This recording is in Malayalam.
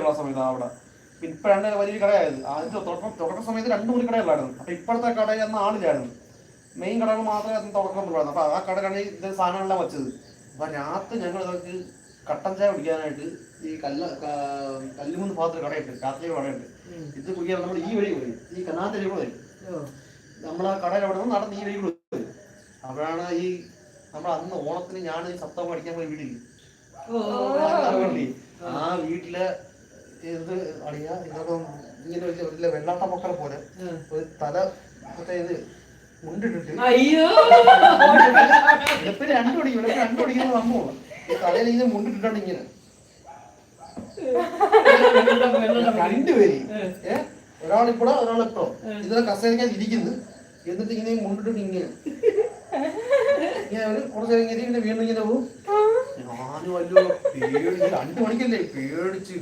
കടയുള്ള സമയത്ത് അവിടെ. ഇപ്പോഴാണ് വലിയൊരു കടയായത്. ആദ്യത്തെ തുടക്ക സമയത്ത് 2-3 കടകളായിരുന്നു. അപ്പൊ ഇപ്പോഴത്തെ കടയിൽ അന്ന് ആളില്ലായിരുന്നു. മെയിൻ കടകൾ മാത്രമേ അതിന് തുടക്കമുള്ളായിരുന്നു. അപ്പൊ ആ കടകളാണ് ഇത് സാധനങ്ങളെല്ലാം വെച്ചത്. അപ്പൊ രാത്രി ഞങ്ങൾ ഇതൊക്കെ കട്ടൻ ചായ കുടിക്കാനായിട്ട് ഈ കല്ലുകുന്ന് ഭാഗത്തൊരു കടയുണ്ട്, രാത്രി കടയുണ്ട്. ഇത് കുടിക്കാൻ നമ്മൾ ഈ വഴി വരും, ഈ കനാത്തരി കൂടെ വരും. നമ്മൾ ആ കടയിൽ അവിടെ നിന്ന് നടന്ന് ഈ വഴി കൂടെ വരും. അപ്പോഴാണ് ഈ നമ്മൾ അന്ന് ഓണത്തിന് ഞാൻ ഈ സപ്തം പഠിക്കാൻ പോയി വീട്ടിൽ ആ വീട്ടിലെ ഇത് അടിയ ഇതൊക്കെ ഇങ്ങനെ വലിയ വെള്ളാട്ട മക്കളെ പോലെ ഒരു തല മറ്റേ ഇത് മുണ്ടിട്ടിട്ട് എപ്പോഴും 2 മണിക്ക് 2 മണിക്കുന്ന സംഭവം. ഈ തലയിൽ ഇങ്ങനെ മുണ്ടിട്ടിട്ടാണ് ഇങ്ങനെ 2 പേര്, ഒരാളിപ്പോഴോ ഒരാളിപ്പോഴോ ഇതിനെ കസേരക്കാൻ ഇരിക്കുന്നു. എന്നിട്ട് ഇങ്ങനെ മുണ്ടിട്ട് ഇങ്ങനെ കുറച്ച് നേരം ഇങ്ങനെ വീണ്ടും ഇങ്ങനെ പോകും. ഞാനും വല്ലോ പേടി 2 മണിക്കല്ലേ പേടിച്ച്